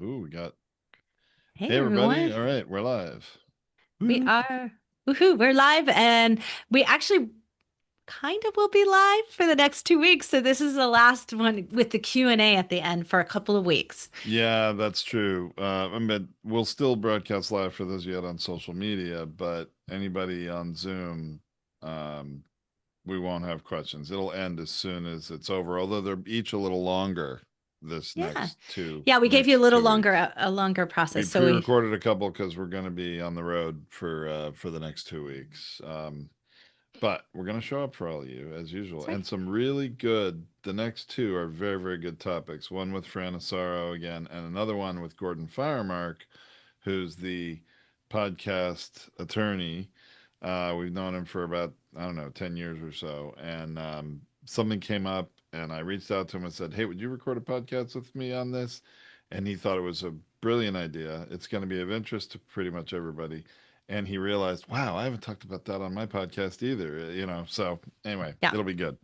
Ooh, we got. Hey Hey, everybody. everyone. All right, we're live. We Woo. are woohoo, we're live and we actually kind of will be live for the next 2 weeks. So this is the last one with the Q&A at the end for a couple of weeks. Yeah, that's true. I mean, we'll still broadcast live for those yet on social media, but anybody on Zoom, um, we won't have questions. It'll end as soon as it's over, although they're each a little longer this Yeah. next two Yeah, we gave you a next little two longer weeks. a longer We process. So we pre-recorded a couple because we're going to be on the road for the next 2 weeks. But we're going to show up for all of you as usual. That's right. And some really good, the next two are very, very good topics. One with Fran Asaro again, and another one with Gordon Firemark, who's the podcast attorney. We've known him for about, I don't know, 10 years or so. And something came up, and I reached out to him and said, "Hey, would you record a podcast with me on this?" And he thought it was a brilliant idea. It's going to be of interest to pretty much everybody, and he realized, wow, I haven't talked about that on my podcast either. So anyway, Yeah. it'll be good.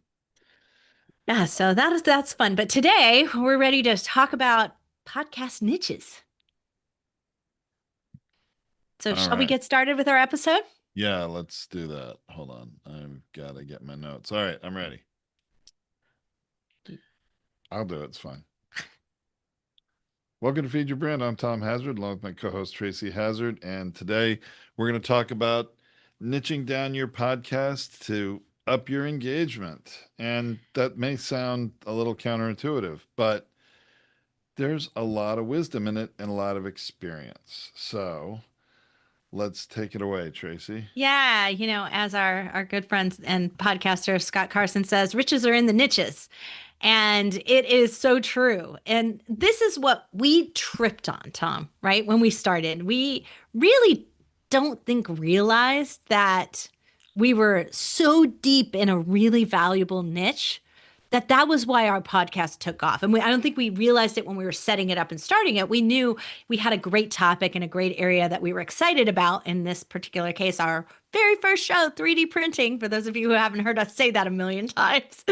Yeah, so that's fun. But today we're ready to talk about podcast niches. So All shall we right. get started with our episode? Yeah, let's do that. Hold on. I've got to get my notes. All right, I'm ready. I'll do it. It's fine. Welcome to Feed Your Brand. I'm Tom Hazard, along with my co-host Tracy Hazard, and today we're going to talk about niching down your podcast to up your engagement. And that may sound a little counterintuitive, but there's a lot of wisdom in it and a lot of experience. So let's take it away, Tracy. Yeah, as our good friend and podcaster Scott Carson says, riches are in the niches. And it is so true. And this is what we tripped on, Tom, right? When we started, we really don't think realized that we were so deep in a really valuable niche that was why our podcast took off. And I don't think we realized it when we were setting it up and starting it. We knew we had a great topic and a great area that we were excited about. In this particular case, our very first show, 3D printing, for those of you who haven't heard us say that a million times,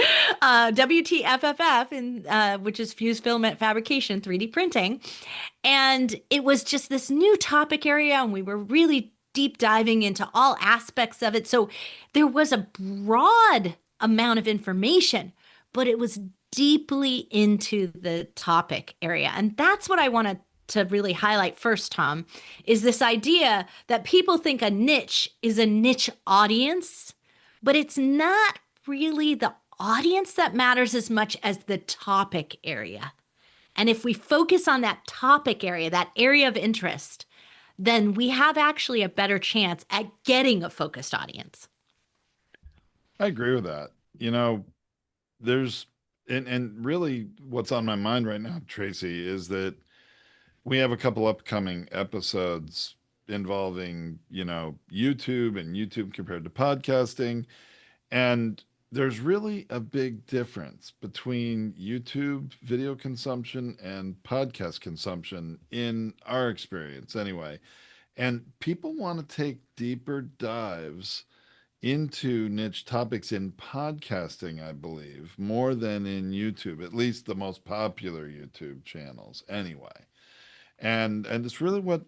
WTFFF, which is fused filament fabrication, 3D printing. And it was just this new topic area, and we were really deep diving into all aspects of it. So there was a broad amount of information, but it was deeply into the topic area. And that's what I wanted to really highlight first, Tom, is this idea that people think a niche is a niche audience, but it's not really the audience that matters as much as the topic area. And if we focus on that topic area, that area of interest, then we have actually a better chance at getting a focused audience. I agree with that. There's and really what's on my mind right now, Tracy, is that we have a couple upcoming episodes involving, YouTube and YouTube compared to podcasting. And there's really a big difference between YouTube video consumption and podcast consumption in our experience, anyway. And people want to take deeper dives into niche topics in podcasting, I believe, more than in YouTube, at least the most popular YouTube channels, anyway. And it's really what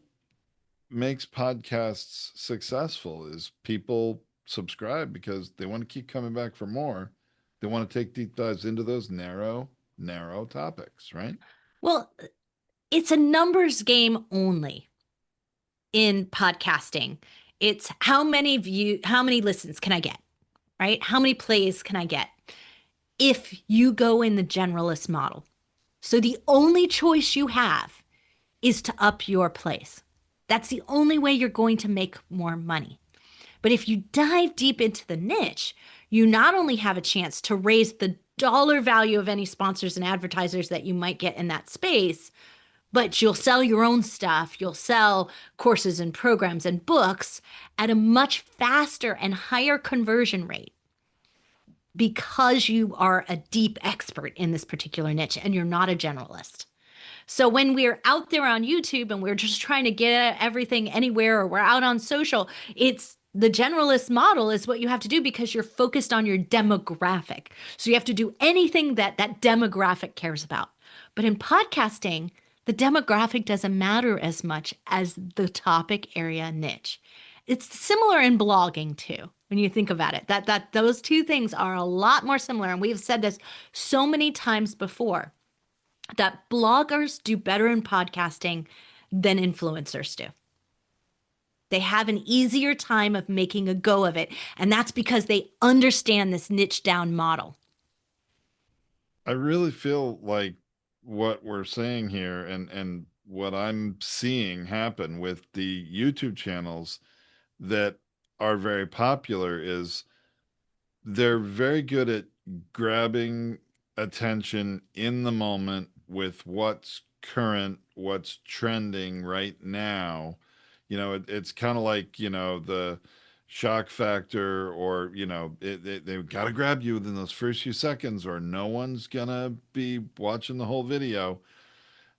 makes podcasts successful is people subscribe because they want to keep coming back for more. They want to take deep dives into those narrow topics, right? Well, it's a numbers game only in podcasting. It's how many listens can I get, right? How many plays can I get if you go in the generalist model? So the only choice you have is to up your plays. That's the only way you're going to make more money. But if you dive deep into the niche, you not only have a chance to raise the dollar value of any sponsors and advertisers that you might get in that space, but you'll sell your own stuff. You'll sell courses and programs and books at a much faster and higher conversion rate because you are a deep expert in this particular niche and you're not a generalist. So when we're out there on YouTube and we're just trying to get everything anywhere, or we're out on social, it's the generalist model is what you have to do because you're focused on your demographic. So you have to do anything that that demographic cares about. But in podcasting, The demographic doesn't matter as much as the topic area niche. It's similar in blogging too. When you think about it, that those two things are a lot more similar, and we've said this so many times before that bloggers do better in podcasting than influencers do. They have an easier time of making a go of it, and that's because they understand this niche down model. I really feel like what we're saying here and what I'm seeing happen with the YouTube channels that are very popular is they're very good at grabbing attention in the moment with what's current, what's trending right now. It's kind of like, the shock factor, or, they've got to grab you within those first few seconds, or no one's going to be watching the whole video.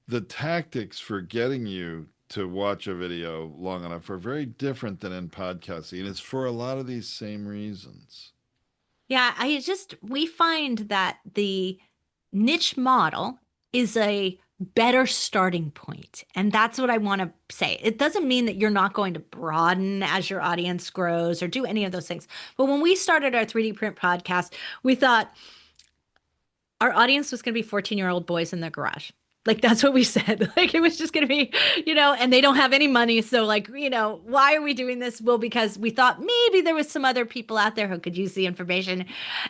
The tactics for getting you to watch a video long enough are very different than in podcasting. And it's for a lot of these same reasons. Yeah, we find that the niche model is a better starting point. And that's what I want to say. It doesn't mean that you're not going to broaden as your audience grows or do any of those things. But when we started our 3D print podcast, we thought our audience was going to be 14-year-old boys in their garage. Like that's what we said. Like it was just going to be, and they don't have any money. So like, why are we doing this? Well, because we thought maybe there was some other people out there who could use the information.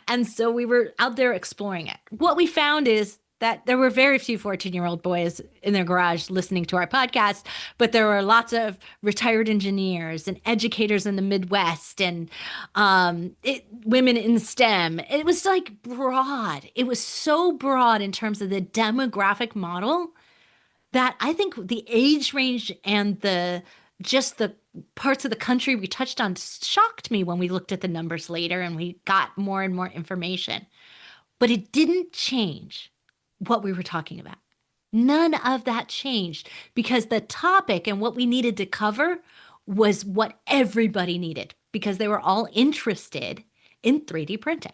And so we were out there exploring it. What we found is that there were very few 14-year-old boys in their garage listening to our podcast, but there were lots of retired engineers and educators in the Midwest and women in STEM. It was like broad. It was so broad in terms of the demographic model that I think the age range and the parts of the country we touched on shocked me when we looked at the numbers later and we got more and more information. But it didn't change what we were talking about. None of that changed because the topic and what we needed to cover was what everybody needed because they were all interested in 3D printing.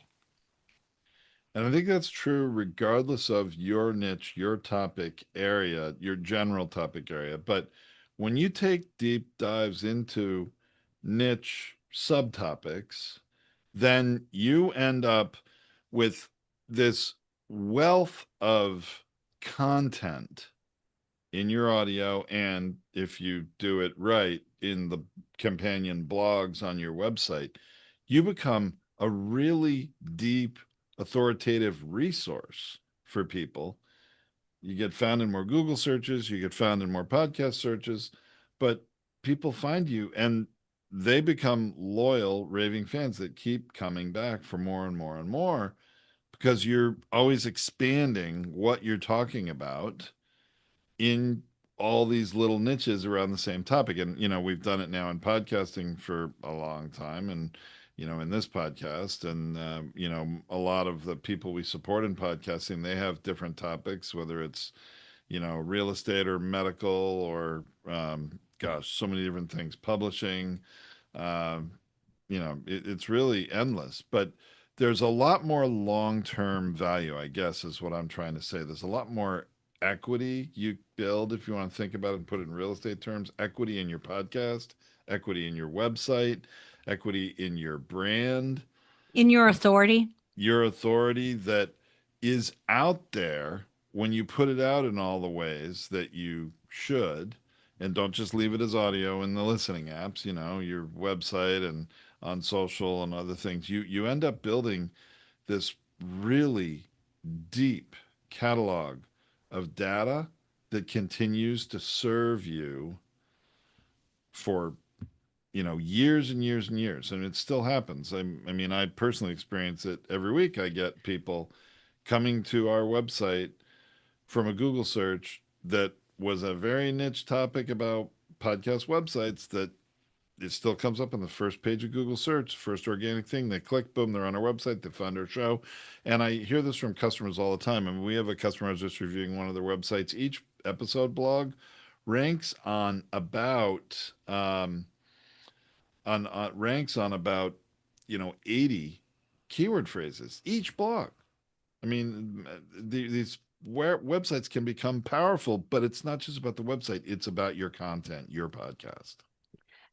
And I think that's true regardless of your niche, your topic area, your general topic area. But when you take deep dives into niche subtopics, then you end up with this wealth of content in your audio. And if you do it right in the companion blogs on your website, you become a really deep, authoritative resource for people. You get found in more Google searches, you get found in more podcast searches, but people find you and they become loyal, raving fans that keep coming back for more and more and more because you're always expanding what you're talking about in all these little niches around the same topic. And, we've done it now in podcasting for a long time. And, in this podcast, and, a lot of the people we support in podcasting, they have different topics, whether it's, real estate or medical or, gosh, so many different things, publishing. Um, it's really endless, but there's a lot more long-term value, I guess, is what I'm trying to say. There's a lot more equity you build, if you want to think about it and put it in real estate terms, equity in your podcast, equity in your website, equity in your brand, In your authority, your authority that is out there when you put it out in all the ways that you should. And don't just leave it as audio in the listening apps, your website and on social and other things. You end up building this really deep catalog of data that continues to serve you for years and years and years, and it still happens. I mean, I personally experience it every week. I get people coming to our website from a Google search that was a very niche topic about podcast websites that it still comes up on the first page of Google search, first organic thing. They click, boom, they're on our website. They found our show. And I hear this from customers all the time. I mean, we have a customer I was just reviewing one of their websites. Each episode blog ranks on about ranks on about 80 keyword phrases each blog. I mean, these where websites can become powerful, but it's not just about the website, it's about your content, your podcast.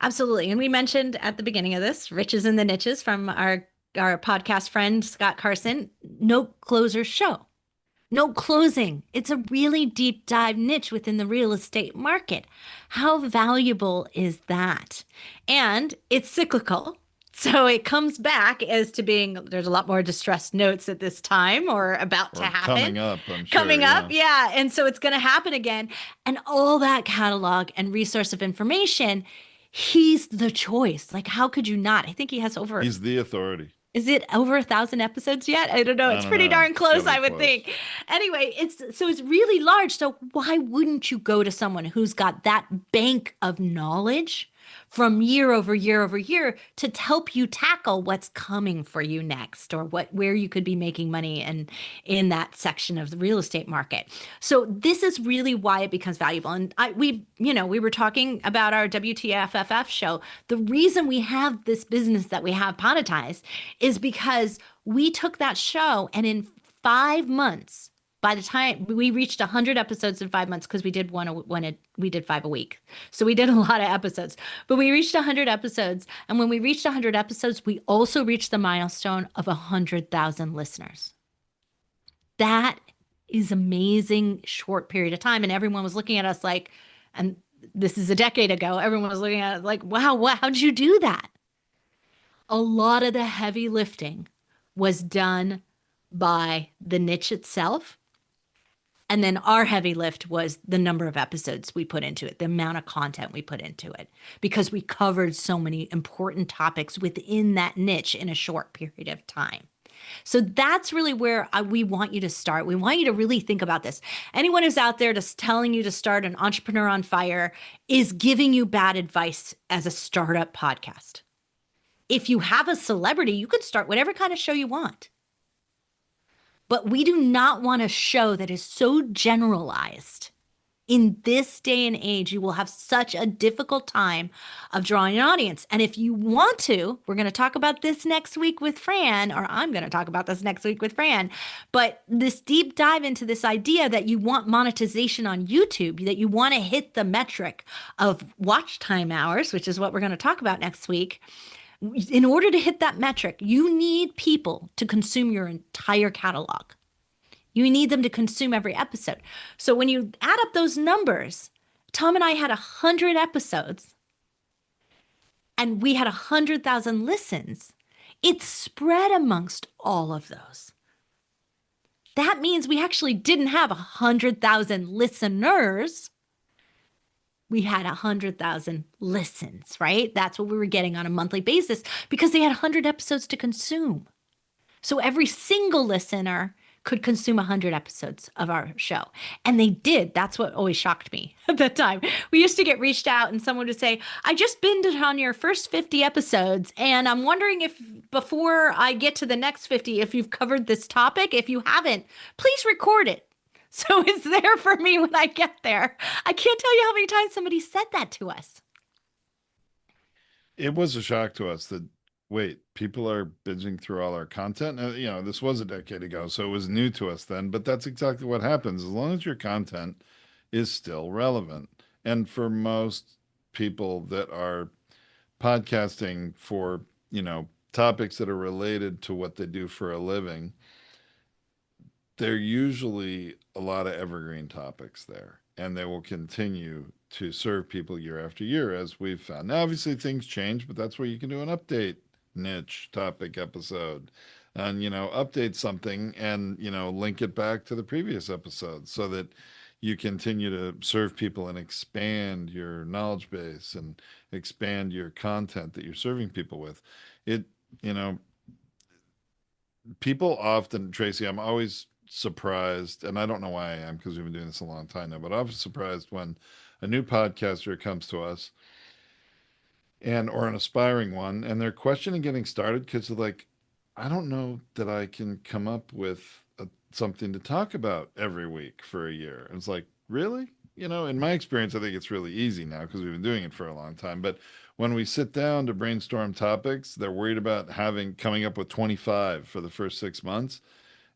Absolutely. And we mentioned at the beginning of this, riches in the niches from our podcast friend Scott Carson, no closer show. No closing. It's a really deep dive niche within the real estate market. How valuable is that? And it's cyclical. So it comes back as to being there's a lot more distressed notes at this time or about to Or happen. coming up, I'm sure. Coming up, Yeah. yeah. And so it's going to happen again. And all that catalog and resource of information, he's the choice. Like, how could you not? I think he has over He's the authority. is it over 1,000 episodes yet? I don't know. I It's don't pretty know. darn It's got close, to be I would close. think. Anyway, it's really large. So why wouldn't you go to someone who's got that bank of knowledge from year over year over year to help you tackle what's coming for you next or what where you could be making money and in that section of the real estate market. So this is really why it becomes valuable. And we were talking about our WTFFF show. The reason we have this business that we have monetized is because we took that show and in 5 months, by the time we reached 100 episodes in 5 months, because we did we did five a week, so we did a lot of episodes. But we reached 100 episodes, and when we reached 100 episodes, we also reached the milestone of 100,000 listeners. That is amazing short period of time, and everyone was looking at us like, and this is a decade ago. Everyone was looking at us like, wow, how did you do that? A lot of the heavy lifting was done by the niche itself. And then our heavy lift was the number of episodes we put into it, the amount of content we put into it, because we covered so many important topics within that niche in a short period of time. So that's really where we want you to start. We want you to really think about this. Anyone who's out there just telling you to start an entrepreneur on fire is giving you bad advice as a startup podcast. If you have a celebrity, you can start whatever kind of show you want. But we do not want a show that is so generalized. In this day and age, you will have such a difficult time of drawing an audience. And if you want to, we're going to talk about this next week with Fran, or I'm going to talk about this next week with Fran. But this deep dive into this idea that you want monetization on YouTube, that you want to hit the metric of watch time hours, which is what we're going to talk about next week. In order to hit that metric, you need people to consume your entire catalog. You need them to consume every episode. So when you add up those numbers, Tom and I had 100 episodes and we had 100,000 listens. It's spread amongst all of those. That means we actually didn't have 100,000 listeners. We had 100,000 listens, right? That's what we were getting on a monthly basis because they had 100 episodes to consume. So every single listener could consume 100 episodes of our show. And they did. That's what always shocked me at that time. We used to get reached out and someone would say, I just binged on your first 50 episodes. And I'm wondering if before I get to the next 50, if you've covered this topic. If you haven't, please record it. So it's there for me when I get there. I can't tell you how many times somebody said that to us. It was a shock to us that, wait, people are binging through all our content. This was a decade ago, so it was new to us then, but that's exactly what happens as long as your content is still relevant. And for most people that are podcasting for, topics that are related to what they do for a living, there are usually a lot of evergreen topics there, and they will continue to serve people year after year, as we've found. Now, obviously, things change, but that's where you can do an update niche topic episode and, update something and, link it back to the previous episode so that you continue to serve people and expand your knowledge base and expand your content that you're serving people with. It, you know, People often, Tracy, I'm always surprised, and I don't know why I am because we've been doing this a long time now, but I'm surprised when a new podcaster comes to us and or an aspiring one and they're questioning getting started because they're like, I don't know that I can come up with something to talk about every week for a year. And it's like, really? In my experience, I think it's really easy now because we've been doing it for a long time. But when we sit down to brainstorm topics, they're worried about having coming up with 25 for the first 6 months.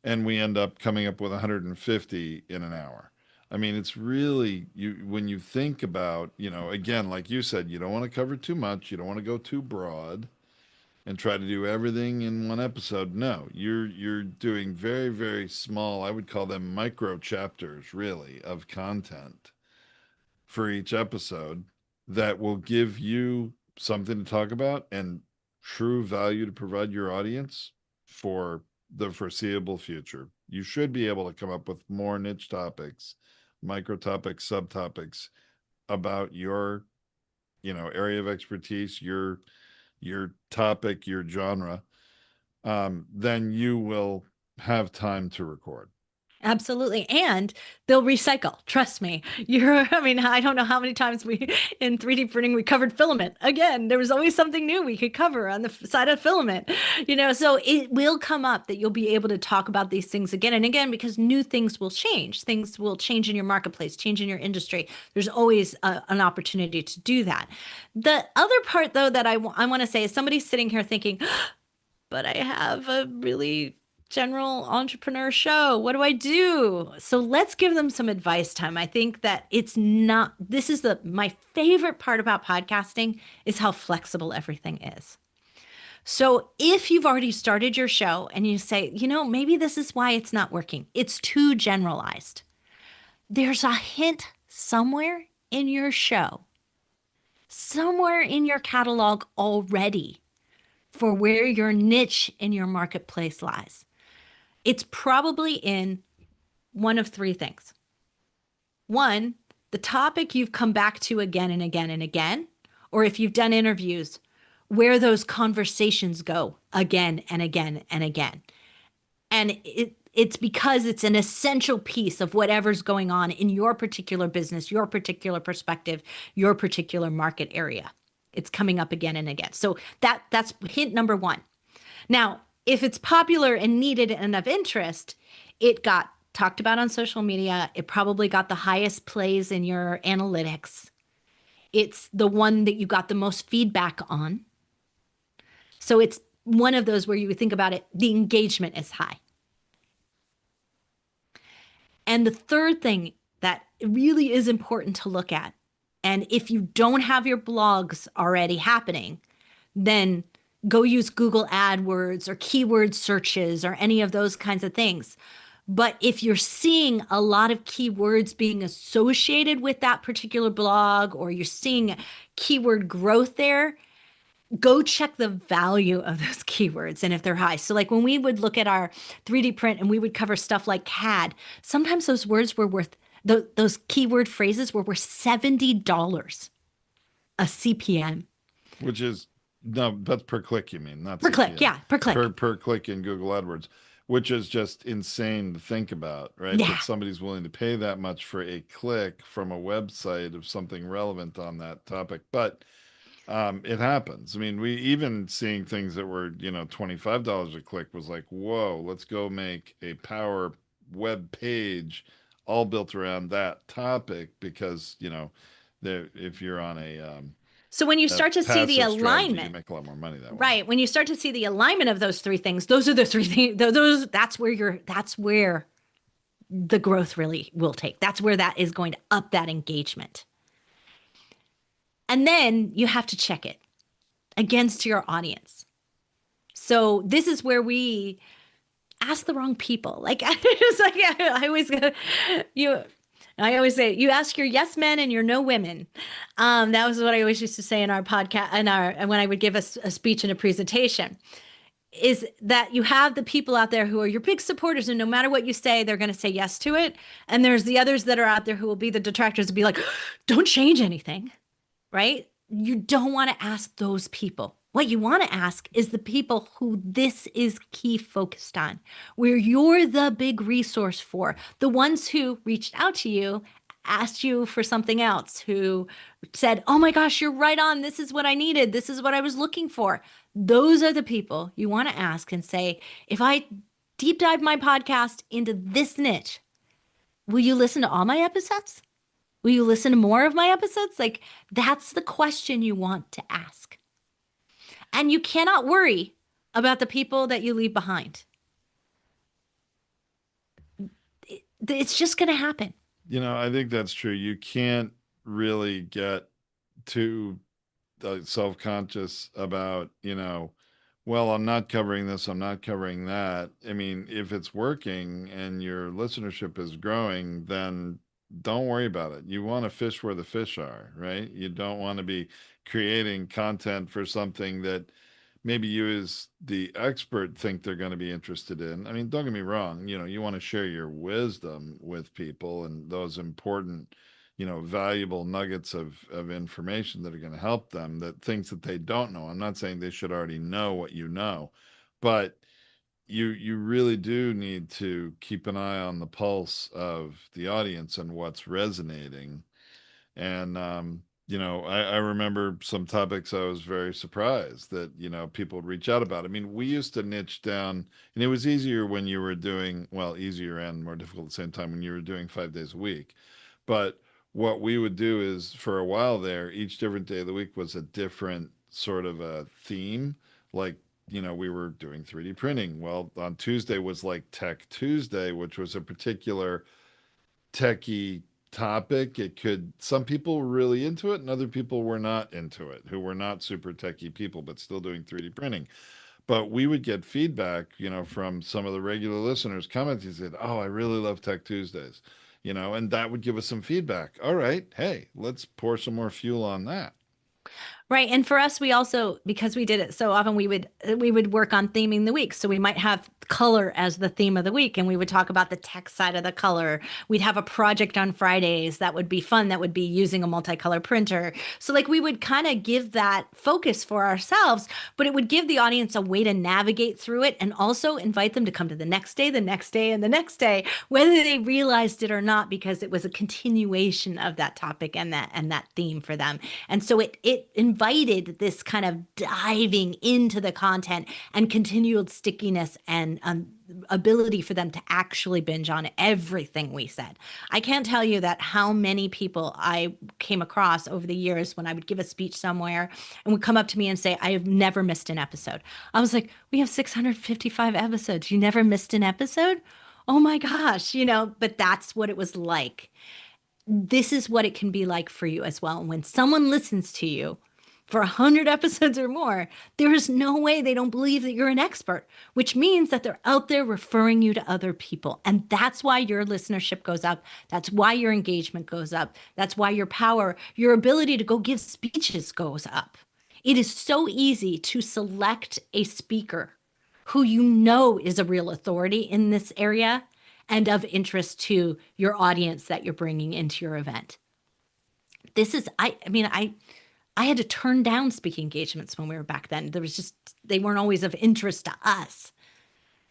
and we end up coming up with 150 in an hour. I mean, it's really you when you think about, again, like you said, you don't want to cover too much, you don't want to go too broad and try to do everything in one episode. No, you're doing very, very small, I would call them micro chapters, really, of content for each episode that will give you something to talk about and true value to provide your audience for the foreseeable future. You should be able to come up with more niche topics, micro topics, subtopics about your, area of expertise, your topic, your genre, then you will have time to record. Absolutely. And they'll recycle. Trust me. I mean, I don't know how many times in 3D printing, we covered filament. Again, there was always something new we could cover on the side of filament, so it will come up that you'll be able to talk about these things again and again because new things will change. Things will change in your marketplace, change in your industry. There's always an opportunity to do that. The other part, though, that I want to say is somebody's sitting here thinking, but I have a really general entrepreneur show. What do I do? So let's give them some advice time. I think that it's not, this is my favorite part about podcasting is how flexible everything is. So if you've already started your show and you say, maybe this is why it's not working, it's too generalized. There's a hint somewhere in your show, somewhere in your catalog already for where your niche in your marketplace lies. It's probably in one of three things. One, the topic you've come back to again and again and again, or if you've done interviews, where those conversations go again and again and again. And it's because it's an essential piece of whatever's going on in your particular business, your particular perspective, your particular market area. It's coming up again and again. So that's hint number one. Now, if it's popular and needed and of interest, it got talked about on social media. It probably got the highest plays in your analytics. It's the one that you got the most feedback on. So it's one of those where you think about it, the engagement is high. And the third thing that really is important to look at, and if you don't have your blogs already happening, then go use Google AdWords or keyword searches or any of those kinds of things. But if you're seeing a lot of keywords being associated with that particular blog or you're seeing keyword growth there, go check the value of those keywords and if they're high. So like when we would look at our 3D print and we would cover stuff like CAD, sometimes those words were worth, those keyword phrases were worth $70 a CPM. Which is, no, that's per click, you mean, not Per CPM. click, yeah, per click. Per click in Google AdWords, which is just insane to think about, right? Yeah. That somebody's willing to pay that much for a click from a website of something relevant on that topic. But it happens. I mean, we even seeing things that were, $25 a click was like, whoa, let's go make a power web page all built around that topic because, if you're on So when you a start to see the passive strategy, you alignment, make a lot more money that way. right? When you start to see the alignment of those three things, those are the three things. That's where the growth really will take. That's where that is going to up that engagement. And then you have to check it against your audience. So this is where we ask the wrong people. Like it's like I always say you ask your yes men and your no women. That was what I always used to say in our podcast and when I would give a speech and a presentation. Is that you have the people out there who are your big supporters, and no matter what you say, they're going to say yes to it. And there's the others that are out there who will be the detractors and be like, don't change anything, right? You don't want to ask those people. What you want to ask is the people who this is key focused on, where you're the big resource for, the ones who reached out to you, asked you for something else, who said, oh my gosh, you're right on. This is what I needed. This is what I was looking for. Those are the people you want to ask and say, if I deep dive my podcast into this niche, will you listen to all my episodes? Will you listen to more of my episodes? Like, that's the question you want to ask. And you cannot worry about the people that you leave behind. It's just going to happen. I think that's true. You can't really get too self-conscious about, well, I'm not covering this, I'm not covering that. I mean, if it's working and your listenership is growing, then don't worry about it. You want to fish where the fish are, right? You don't want to be creating content for something that maybe you as the expert think they're going to be interested in. I mean, don't get me wrong, you want to share your wisdom with people and those important, valuable nuggets of information that are going to help them, that things that they don't know. I'm not saying they should already know what you know, but you really do need to keep an eye on the pulse of the audience and what's resonating. And I remember some topics I was very surprised that, people would reach out about. I mean, we used to niche down, and it was easier when you were doing, well, easier and more difficult at the same time when you were doing 5 days a week. But what we would do is, for a while there, each different day of the week was a different sort of a theme. Like, we were doing 3D printing. Well, on Tuesday was like Tech Tuesday, which was a particular techie topic. Some people were really into it and other people were not into it, who were not super techie people, but still doing 3D printing. But we would get feedback, from some of the regular listeners commenting, said, "Oh, I really love Tech Tuesdays," and that would give us some feedback. All right, hey, let's pour some more fuel on that. Right. And for us, we also, because we did it so often, we would work on theming the week. So we might have color as the theme of the week, and we would talk about the tech side of the color. We'd have a project on Fridays that would be fun, that would be using a multicolor printer. So like we would kind of give that focus for ourselves, but it would give the audience a way to navigate through it and also invite them to come to the next day, the next day, and the next day, whether they realized it or not, because it was a continuation of that topic and that theme for them. And so it invited this kind of diving into the content and continued stickiness and ability for them to actually binge on everything we said. I can't tell you that how many people I came across over the years when I would give a speech somewhere and would come up to me and say, I have never missed an episode. I was like, we have 655 episodes. You never missed an episode? Oh my gosh, but that's what it was like. This is what it can be like for you as well. When someone listens to you for 100 episodes or more, there is no way they don't believe that you're an expert, which means that they're out there referring you to other people. And that's why your listenership goes up. That's why your engagement goes up. That's why your power, your ability to go give speeches goes up. It is so easy to select a speaker who you know is a real authority in this area and of interest to your audience that you're bringing into your event. This is, I mean, I had to turn down speaking engagements when we were back then. There was just, they weren't always of interest to us.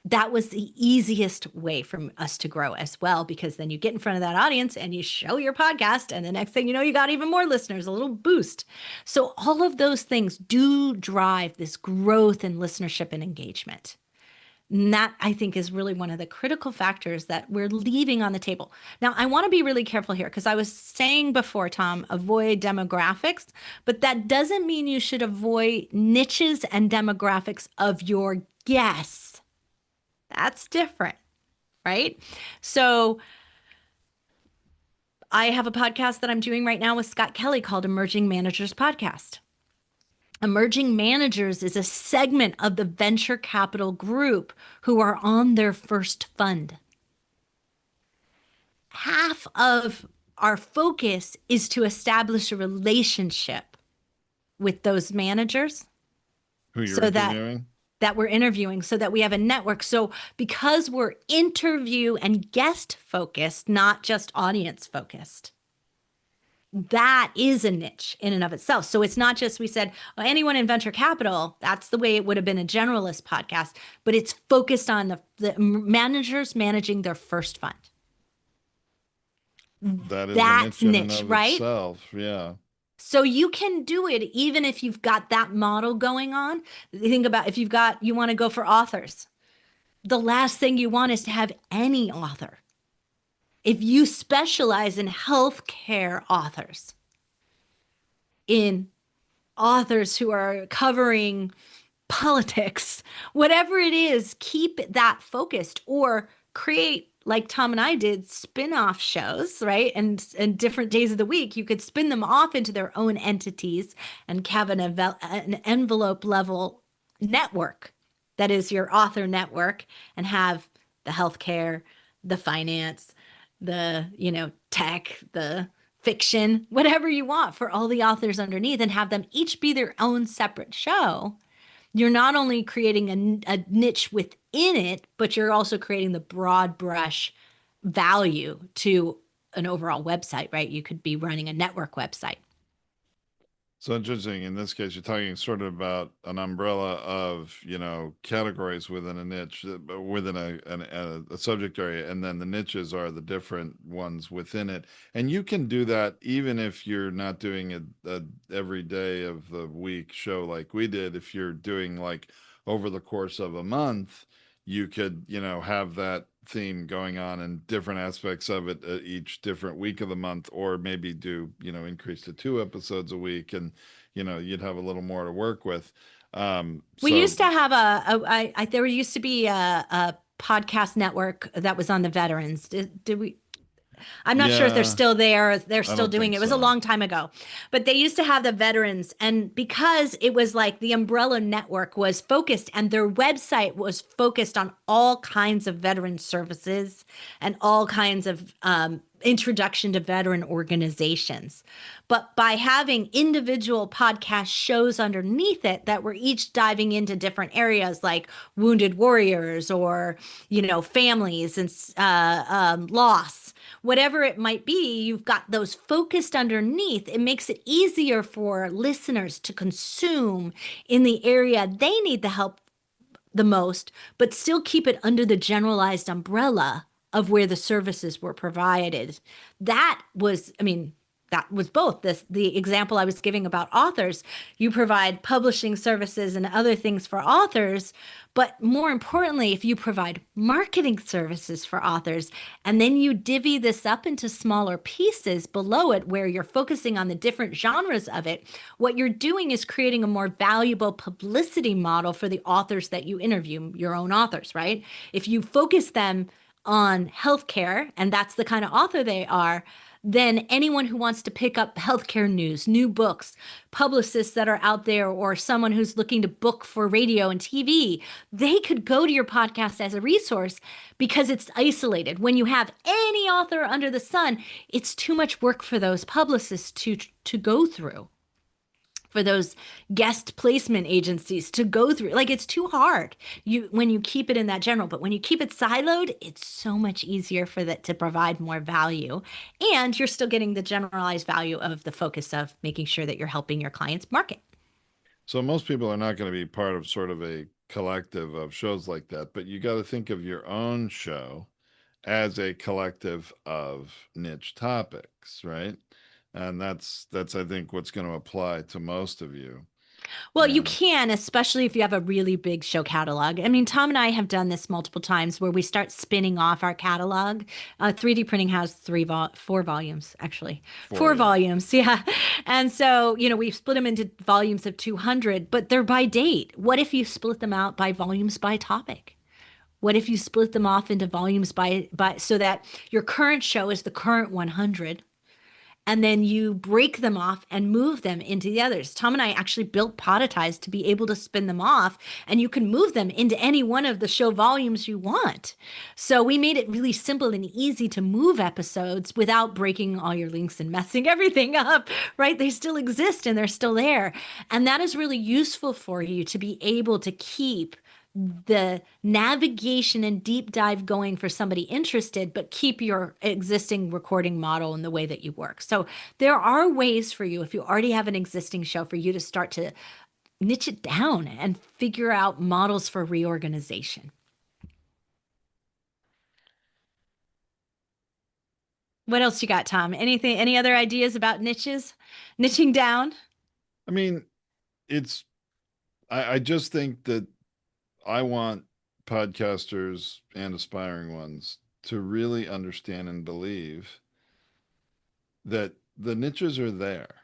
That was the easiest way for us to grow as well, because then you get in front of that audience and you show your podcast, and the next thing you know, you got even more listeners, a little boost. So all of those things do drive this growth in listenership and engagement. And that, I think, is really one of the critical factors that we're leaving on the table. Now, I want to be really careful here because I was saying before, Tom, avoid demographics, but that doesn't mean you should avoid niches and demographics of your guests. That's different, right? So I have a podcast that I'm doing right now with Scott Kelly called Emerging Managers Podcast. Emerging managers is a segment of the venture capital group who are on their first fund. Half of our focus is to establish a relationship with those managers Who you're so that interviewing? we're interviewing, so that we have a network. So because we're interview and guest focused, not just audience focused, that is a niche in and of itself. So it's not just we said, oh, anyone in venture capital, that's the way it would have been a generalist podcast, but it's focused on the managers managing their first fund. That is a That's niche in and niche, of right? itself. Yeah. So you can do it even if you've got that model going on. Think about if you want to go for authors. The last thing you want is to have any author. If you specialize in healthcare authors, in authors who are covering politics, whatever it is, keep that focused or create like Tom and I did, spin-off shows, right? And different days of the week, you could spin them off into their own entities and have an envelope level network that is your author network and have the healthcare, the finance, the, tech, the fiction, whatever you want for all the authors underneath and have them each be their own separate show. You're not only creating a niche within it, but you're also creating the broad brush value to an overall website, right? You could be running a network website. So interesting. In this case, you're talking sort of about an umbrella of, categories within a niche, within a subject area, and then the niches are the different ones within it. And you can do that even if you're not doing a every day of the week show like we did. If you're doing like over the course of a month, you could, have that theme going on in different aspects of it each different week of the month, or maybe do, increase to 2 episodes a week, and, you'd have a little more to work with. We So used to have there used to be a podcast network that was on the veterans. Did we? I'm not sure if they're yeah, still there. They're I still don't doing think it. It was a so. long time ago. But they used to have the veterans. And because it was like the umbrella network was focused and their website was focused on all kinds of veteran services and all kinds of introduction to veteran organizations. But by having individual podcast shows underneath it that were each diving into different areas like wounded warriors or, families and loss, whatever it might be, you've got those focused underneath. It makes it easier for listeners to consume in the area they need the help the most, but still keep it under the generalized umbrella of where the services were provided. That was, I mean, that was both the example I was giving about authors. You provide publishing services and other things for authors, but more importantly, if you provide marketing services for authors and then you divvy this up into smaller pieces below it where you're focusing on the different genres of it, what you're doing is creating a more valuable publicity model for the authors that you interview, your own authors, right? If you focus them on healthcare, and that's the kind of author they are, then anyone who wants to pick up healthcare news, new books, publicists that are out there, or someone who's looking to book for radio and TV, they could go to your podcast as a resource because it's isolated. When you have any author under the sun, it's too much work for those publicists to go through, for those guest placement agencies to go through. Like it's too hard. You when you keep it in that general, but when you keep it siloed, it's so much easier for that to provide more value. And you're still getting the generalized value of the focus of making sure that you're helping your clients market. So most people are not going to be part of sort of a collective of shows like that, but you got to think of your own show as a collective of niche topics, right? And that's I think what's going to apply to most of you. Well, you And can, especially if you have a really big show catalog. I mean, Tom and I have done this multiple times where we start spinning off our catalog. 3D printing has 4 volumes, actually. for Four you. volumes, yeah. And so, we've split them into volumes of 200, but they're by date. What if you split them out by volumes by topic? What if you split them off into volumes by so that your current show is the current 100, and then you break them off and move them into the others. Tom and I actually built Podetize to be able to spin them off, and you can move them into any one of the show volumes you want. So we made it really simple and easy to move episodes without breaking all your links and messing everything up, right? They still exist and they're still there. And that is really useful for you to be able to keep the navigation and deep dive going for somebody interested, but keep your existing recording model in the way that you work. So there are ways for you, if you already have an existing show, for you to start to niche it down and figure out models for reorganization. What else you got, Tom? Anything, any other ideas about niches? Niching down? I mean, it's I just think that I want podcasters and aspiring ones to really understand and believe that the niches are there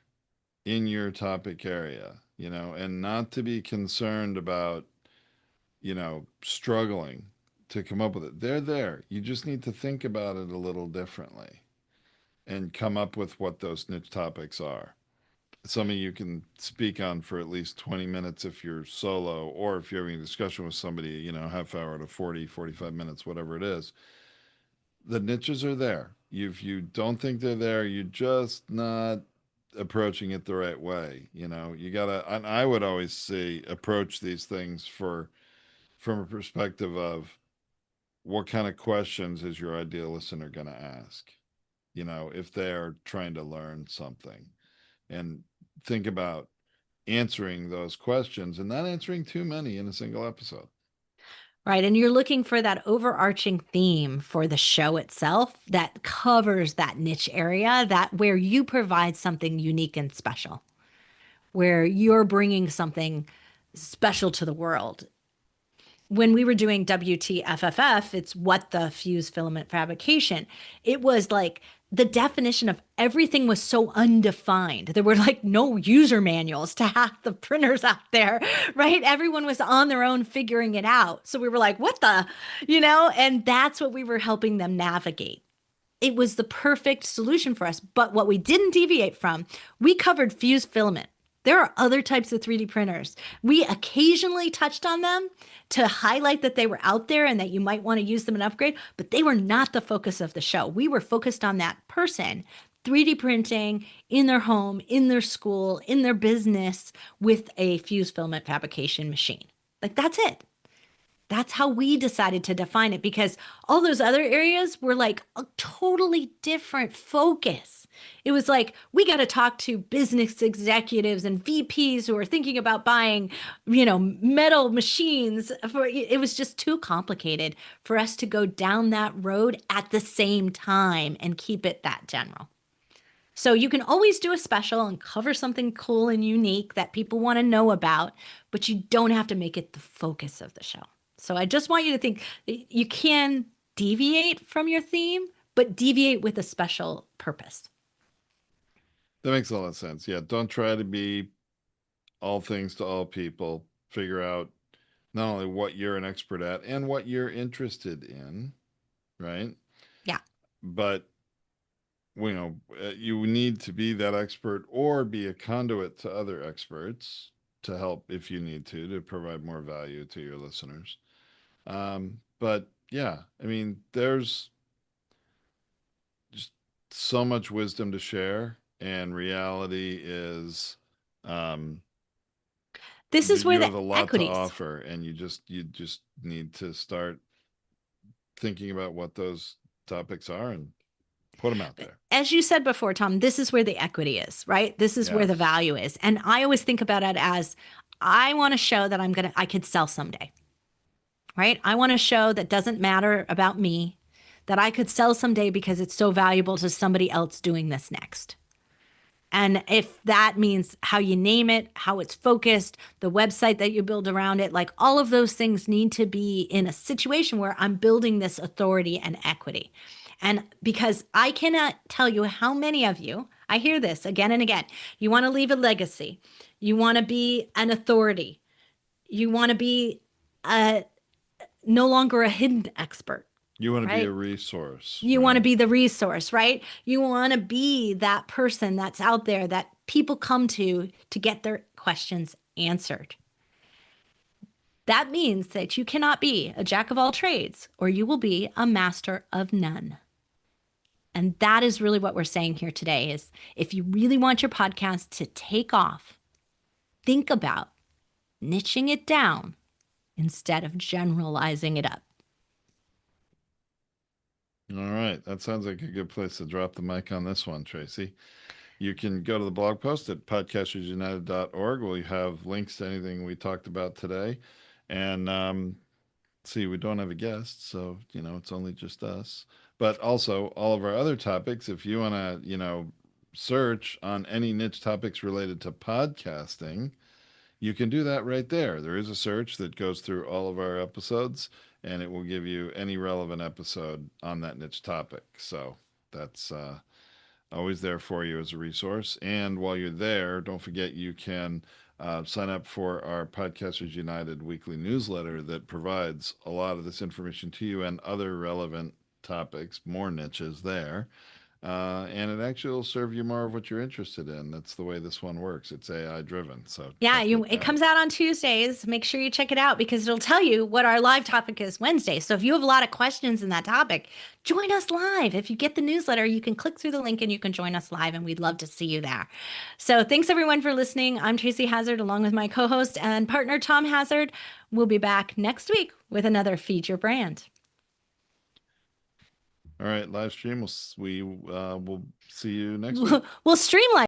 in your topic area, and not to be concerned about, struggling to come up with it. They're there. You just need to think about it a little differently and come up with what those niche topics are. Something you can speak on for at least 20 minutes if you're solo, or if you're having a discussion with somebody, half hour to 40, 45 minutes, whatever it is. The niches are there. If you don't think they're there, you're just not approaching it the right way. You gotta, and I would always say approach these things from a perspective of what kind of questions is your ideal listener going to ask, if they're trying to learn something, and think about answering those questions and not answering too many in a single episode. Right. And you're looking for that overarching theme for the show itself that covers that niche area, that where you provide something unique and special, where you're bringing something special to the world. When we were doing WTFFF, it's what the fused filament fabrication. It was like the definition of everything was so undefined. There were like no user manuals to half the printers out there, right? Everyone was on their own figuring it out. So we were like, what the, and that's what we were helping them navigate. It was the perfect solution for us. But what we didn't deviate from, we covered fused filament. There are other types of 3D printers. We occasionally touched on them to highlight that they were out there and that you might want to use them and upgrade, but they were not the focus of the show. We were focused on that person 3D printing in their home, in their school, in their business with a fused filament fabrication machine. Like that's it. That's how we decided to define it, because all those other areas were like a totally different focus. It was like, we got to talk to business executives and VPs who are thinking about buying, metal machines. It was just too complicated for us to go down that road at the same time and keep it that general. So you can always do a special and cover something cool and unique that people want to know about, but you don't have to make it the focus of the show. So I just want you to think you can deviate from your theme, but deviate with a special purpose. That makes a lot of sense. Yeah, don't try to be all things to all people. Figure out not only what you're an expert at and what you're interested in, right? Yeah. But you need to be that expert or be a conduit to other experts to help if you need to provide more value to your listeners. But yeah, I mean, there's just so much wisdom to share, and reality is, um, This is where you the have a lot to equities. offer, and you just need to start thinking about what those topics are and put them out there. As you said before, Tom, this is where the equity is, right? This is where the Yes. value is. And I always think about it as I want to show that I could sell someday, right? I want to show that doesn't matter about me, that I could sell someday because it's so valuable to somebody else doing this next. And if that means how you name it, how it's focused, the website that you build around it, like all of those things need to be in a situation where I'm building this authority and equity. And because I cannot tell you how many of you, I hear this again and again. You want to leave a legacy, you want to be an authority, you want to be a, no longer a hidden expert, You want to be a right? resource, You want to right? be the resource, right? You want to be that person that's out there that people come to get their questions answered. That means that you cannot be a jack of all trades, or you will be a master of none. And that is really what we're saying here today is if you really want your podcast to take off, think about niching it down instead of generalizing it up. All right. That sounds like a good place to drop the mic on this one, Tracy. You can go to the blog post at podcastersunited.org. We have links to anything we talked about today. And see, we don't have a guest, so, it's only just us. But also, all of our other topics, if you want to, search on any niche topics related to podcasting, you can do that right there. There is a search that goes through all of our episodes, and it will give you any relevant episode on that niche topic. So that's always there for you as a resource. And while you're there, don't forget you can sign up for our Podcasters United weekly newsletter that provides a lot of this information to you and other relevant topics, more niches there. And it actually will serve you more of what you're interested in. That's the way this one works. It's AI driven. So Yeah, check it it out. comes out on Tuesdays. Make sure you check it out because it'll tell you what our live topic is Wednesday. So if you have a lot of questions in that topic, join us live. If you get the newsletter, you can click through the link and you can join us live, and we'd love to see you there. So thanks everyone for listening. I'm Tracy Hazard along with my co-host and partner Tom Hazard. We'll be back next week with another Feed Your Brand. All right, live stream. We will see you next week. We'll streamline.